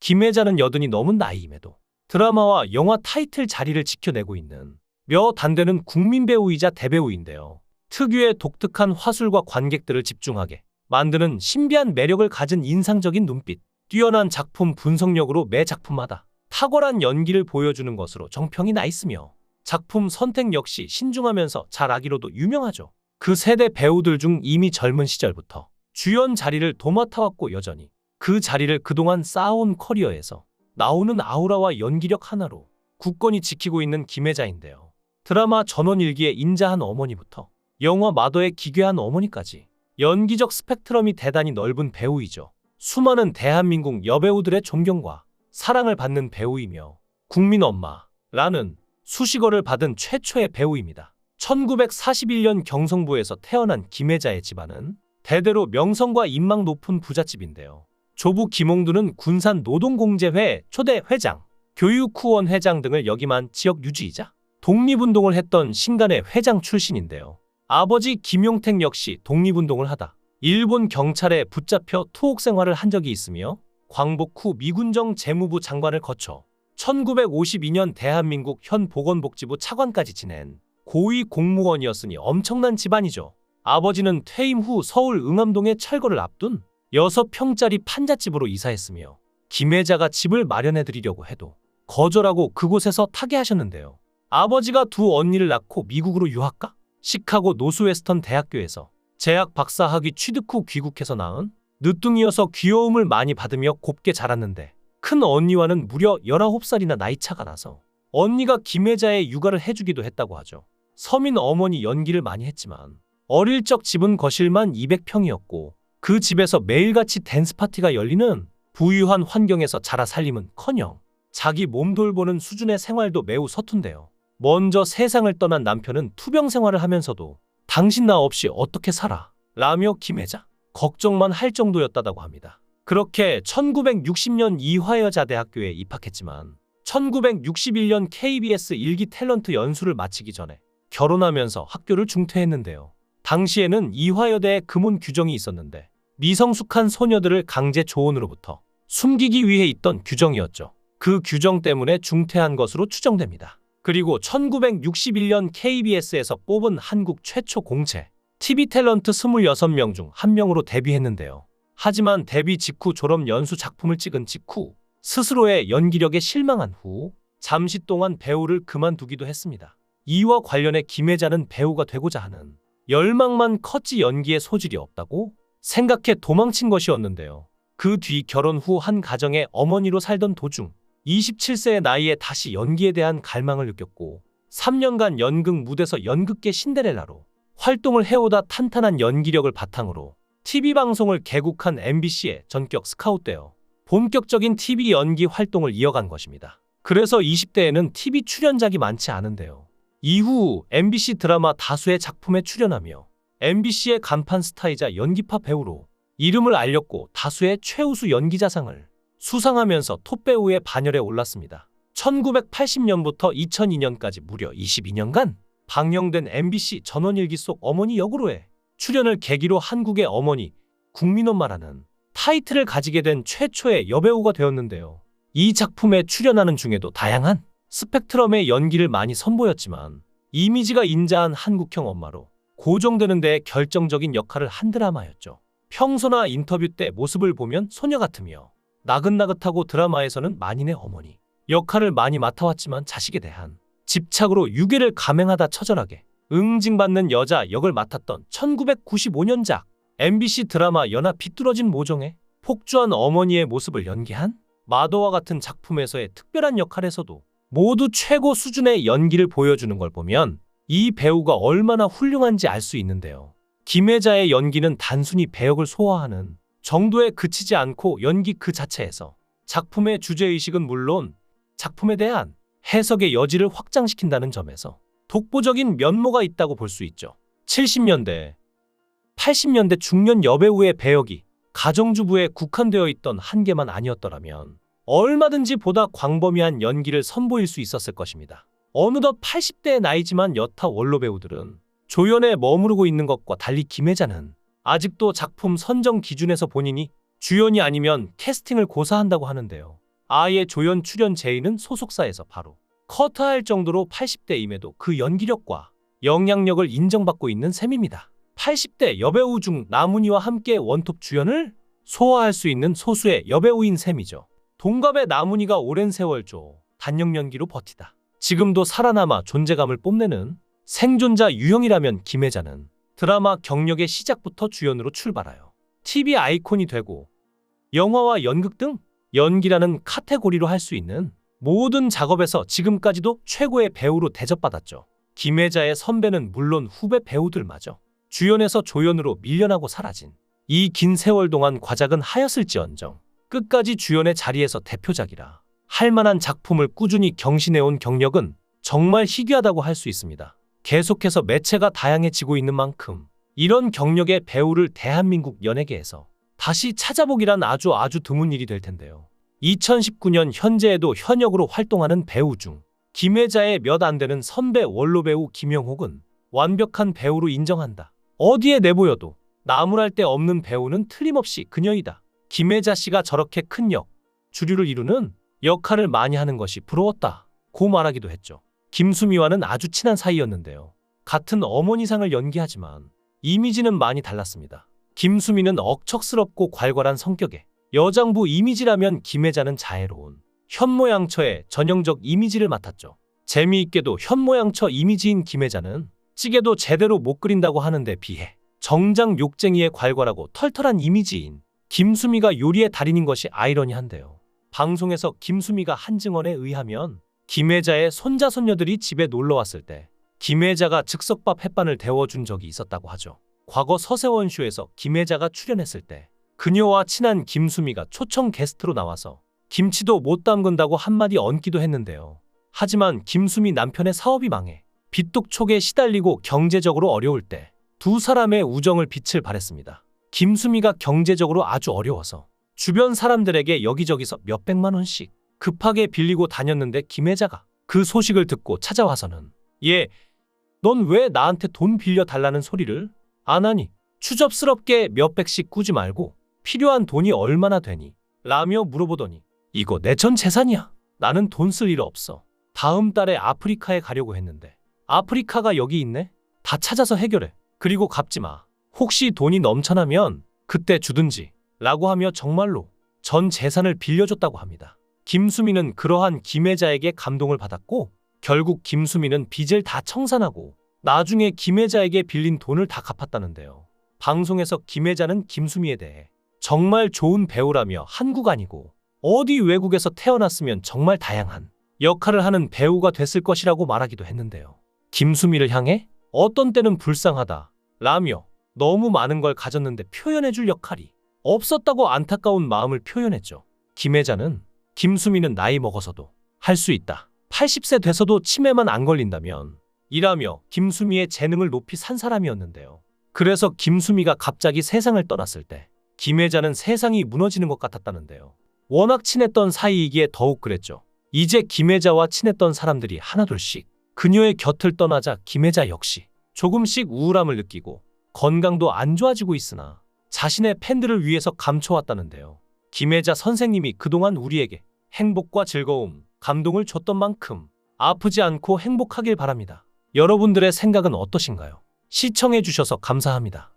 김혜자는 여든이 넘은 나이임에도 드라마와 영화 타이틀 자리를 지켜내고 있는 몇 안 되는 국민 배우이자 대배우인데요. 특유의 독특한 화술과 관객들을 집중하게 만드는 신비한 매력을 가진 인상적인 눈빛, 뛰어난 작품 분석력으로 매 작품마다 탁월한 연기를 보여주는 것으로 정평이 나 있으며 작품 선택 역시 신중하면서 잘하기로도 유명하죠. 그 세대 배우들 중 이미 젊은 시절부터 주연 자리를 도맡아왔고 여전히 그 자리를 그동안 쌓아온 커리어에서 나오는 아우라와 연기력 하나로 굳건히 지키고 있는 김혜자인데요. 드라마 전원일기의 인자한 어머니부터 영화 마더의 기괴한 어머니까지 연기적 스펙트럼이 대단히 넓은 배우이죠. 수많은 대한민국 여배우들의 존경과 사랑을 받는 배우이며 국민 엄마라는 수식어를 받은 최초의 배우입니다. 1941년 경성부에서 태어난 김혜자의 집안은 대대로 명성과 인망 높은 부잣집인데요. 조부 김홍두는 군산 노동공제회 초대 회장, 교육후원 회장 등을 역임한 지역 유지이자 독립운동을 했던 신간의 회장 출신인데요. 아버지 김용택 역시 독립운동을 하다 일본 경찰에 붙잡혀 투옥 생활을 한 적이 있으며 광복 후 미군정 재무부 장관을 거쳐 1952년 대한민국 현 보건복지부 차관까지 지낸 고위 공무원이었으니 엄청난 집안이죠. 아버지는 퇴임 후 서울 응암동의 철거를 앞둔 6평짜리 판잣집으로 이사했으며 김혜자가 집을 마련해드리려고 해도 거절하고 그곳에서 타계하셨는데요. 아버지가 두 언니를 낳고 미국으로 유학가? 시카고 노스웨스턴 대학교에서 재학 박사학위 취득 후 귀국해서 낳은 늦둥이어서 귀여움을 많이 받으며 곱게 자랐는데 큰 언니와는 무려 19살이나 나이 차가 나서 언니가 김혜자의 육아를 해주기도 했다고 하죠. 서민 어머니 연기를 많이 했지만 어릴 적 집은 거실만 200평이었고 그 집에서 매일같이 댄스 파티가 열리는 부유한 환경에서 자라 살림은커녕 자기 몸 돌보는 수준의 생활도 매우 서툰데요. 먼저 세상을 떠난 남편은 투병 생활을 하면서도 당신 나 없이 어떻게 살아? 라며 김혜자 걱정만 할 정도였다고 합니다. 그렇게 1960년 이화여자대학교에 입학했지만 1961년 KBS 일기 탤런트 연수를 마치기 전에 결혼하면서 학교를 중퇴했는데요. 당시에는 이화여대에 금혼 규정이 있었는데 미성숙한 소녀들을 강제 조언으로부터 숨기기 위해 있던 규정이었죠. 그 규정 때문에 중퇴한 것으로 추정됩니다. 그리고 1961년 KBS에서 뽑은 한국 최초 공채 TV 탤런트 26명 중 한 명으로 데뷔했는데요. 하지만 데뷔 직후 졸업 연수 작품을 찍은 직후 스스로의 연기력에 실망한 후 잠시 동안 배우를 그만두기도 했습니다. 이와 관련해 김혜자는 배우가 되고자 하는 열망만 컸지 연기에 소질이 없다고 생각해 도망친 것이었는데요. 그 뒤 결혼 후 한 가정의 어머니로 살던 도중 27세의 나이에 다시 연기에 대한 갈망을 느꼈고 3년간 연극 무대에서 연극계 신데렐라로 활동을 해오다 탄탄한 연기력을 바탕으로 TV방송을 개국한 MBC에 전격 스카웃되어 본격적인 TV 연기 활동을 이어간 것입니다. 그래서 20대에는 TV 출연작이 많지 않은데요. 이후 MBC 드라마 다수의 작품에 출연하며 MBC의 간판 스타이자 연기파 배우로 이름을 알렸고 다수의 최우수 연기자상을 수상하면서 톱배우의 반열에 올랐습니다. 1980년부터 2002년까지 무려 22년간 방영된 MBC 전원일기 속 어머니 역으로의 출연을 계기로 한국의 어머니, 국민엄마라는 타이틀을 가지게 된 최초의 여배우가 되었는데요. 이 작품에 출연하는 중에도 다양한 스펙트럼의 연기를 많이 선보였지만 이미지가 인자한 한국형 엄마로 고정되는 데 결정적인 역할을 한 드라마였죠. 평소나 인터뷰 때 모습을 보면 소녀 같으며 나긋나긋하고 드라마에서는 만인의 어머니 역할을 많이 맡아왔지만 자식에 대한 집착으로 유괴를 감행하다 처절하게 응징받는 여자 역을 맡았던 1995년작 MBC 드라마 연하 비뚤어진 모종의 폭주한 어머니의 모습을 연기한 마더와 같은 작품에서의 특별한 역할에서도 모두 최고 수준의 연기를 보여주는 걸 보면 이 배우가 얼마나 훌륭한지 알 수 있는데요. 김혜자의 연기는 단순히 배역을 소화하는 정도에 그치지 않고 연기 그 자체에서 작품의 주제의식은 물론 작품에 대한 해석의 여지를 확장시킨다는 점에서 독보적인 면모가 있다고 볼 수 있죠. 70년대, 80년대 중년 여배우의 배역이 가정주부에 국한되어 있던 한계만 아니었더라면 얼마든지 보다 광범위한 연기를 선보일 수 있었을 것입니다. 어느덧 80대의 나이지만 여타 원로 배우들은 조연에 머무르고 있는 것과 달리 김혜자는 아직도 작품 선정 기준에서 본인이 주연이 아니면 캐스팅을 고사한다고 하는데요. 아예 조연 출연 제의는 소속사에서 바로 커트할 정도로 80대임에도 그 연기력과 영향력을 인정받고 있는 셈입니다. 80대 여배우 중 나문희와 함께 원톱 주연을 소화할 수 있는 소수의 여배우인 셈이죠. 동갑의 나문희가 오랜 세월 단역 연기로 버티다 지금도 살아남아 존재감을 뽐내는 생존자 유형이라면 김혜자는 드라마 경력의 시작부터 주연으로 출발하여 TV 아이콘이 되고 영화와 연극 등 연기라는 카테고리로 할 수 있는 모든 작업에서 지금까지도 최고의 배우로 대접받았죠. 김혜자의 선배는 물론 후배 배우들마저 주연에서 조연으로 밀려나고 사라진 이 긴 세월 동안 과작은 하였을지언정 끝까지 주연의 자리에서 대표작이라 할 만한 작품을 꾸준히 경신해온 경력은 정말 희귀하다고 할 수 있습니다. 계속해서 매체가 다양해지고 있는 만큼 이런 경력의 배우를 대한민국 연예계에서 다시 찾아보기란 아주 드문 일이 될 텐데요. 2019년 현재에도 현역으로 활동하는 배우 중 김혜자의 몇 안 되는 선배 원로 배우 김영옥은 완벽한 배우로 인정한다. 어디에 내보여도 나무랄 데 없는 배우는 틀림없이 그녀이다. 김혜자 씨가 저렇게 큰 주류를 이루는 역할을 많이 하는 것이 부러웠다 고 말하기도 했죠. 김수미와는 아주 친한 사이였는데요. 같은 어머니상을 연기하지만 이미지는 많이 달랐습니다. 김수미는 억척스럽고 괄괄한 성격에 여장부 이미지라면 김혜자는 자애로운 현모양처의 전형적 이미지를 맡았죠. 재미있게도 현모양처 이미지인 김혜자는 찌개도 제대로 못 끓인다고 하는데 비해 정장 욕쟁이의 괄괄하고 털털한 이미지인 김수미가 요리의 달인인 것이 아이러니한데요. 방송에서 김수미가 한 증언에 의하면 김혜자의 손자 손녀들이 집에 놀러왔을 때 김혜자가 즉석밥 햇반을 데워준 적이 있었다고 하죠. 과거 서세원 쇼에서 김혜자가 출연했을 때 그녀와 친한 김수미가 초청 게스트로 나와서 김치도 못 담근다고 한마디 얹기도 했는데요. 하지만 김수미 남편의 사업이 망해 빚독촉에 시달리고 경제적으로 어려울 때 두 사람의 우정을 빛을 발했습니다. 김수미가 경제적으로 아주 어려워서 주변 사람들에게 여기저기서 몇백만 원씩 급하게 빌리고 다녔는데 김혜자가 그 소식을 듣고 찾아와서는 넌 왜 나한테 돈 빌려달라는 소리를 안 하니? 추접스럽게 몇백씩 꾸지 말고 필요한 돈이 얼마나 되니? 라며 물어보더니 이거 내 전 재산이야. 나는 돈 쓸 일 없어. 다음 달에 아프리카에 가려고 했는데 아프리카가 여기 있네? 다 찾아서 해결해. 그리고 갚지 마. 혹시 돈이 넘쳐나면 그때 주든지 라고 하며 정말로 전 재산을 빌려줬다고 합니다. 김수미는 그러한 김혜자에게 감동을 받았고 결국 김수미는 빚을 다 청산하고 나중에 김혜자에게 빌린 돈을 다 갚았다는데요. 방송에서 김혜자는 김수미에 대해 정말 좋은 배우라며 한국 아니고 어디 외국에서 태어났으면 정말 다양한 역할을 하는 배우가 됐을 것이라고 말하기도 했는데요. 김수미를 향해 어떤 때는 불쌍하다 라며 너무 많은 걸 가졌는데 표현해줄 역할이 없었다고 안타까운 마음을 표현했죠. 김혜자는 김수미는 나이 먹어서도 할 수 있다. 80세 돼서도 치매만 안 걸린다면 이라며 김수미의 재능을 높이 산 사람이었는데요. 그래서 김수미가 갑자기 세상을 떠났을 때 김혜자는 세상이 무너지는 것 같았다는데요. 워낙 친했던 사이이기에 더욱 그랬죠. 이제 김혜자와 친했던 사람들이 하나둘씩 그녀의 곁을 떠나자 김혜자 역시 조금씩 우울함을 느끼고 건강도 안 좋아지고 있으나 자신의 팬들을 위해서 감춰왔다는데요. 김혜자 선생님이 그동안 우리에게 행복과 즐거움, 감동을 줬던 만큼 아프지 않고 행복하길 바랍니다. 여러분들의 생각은 어떠신가요? 시청해주셔서 감사합니다.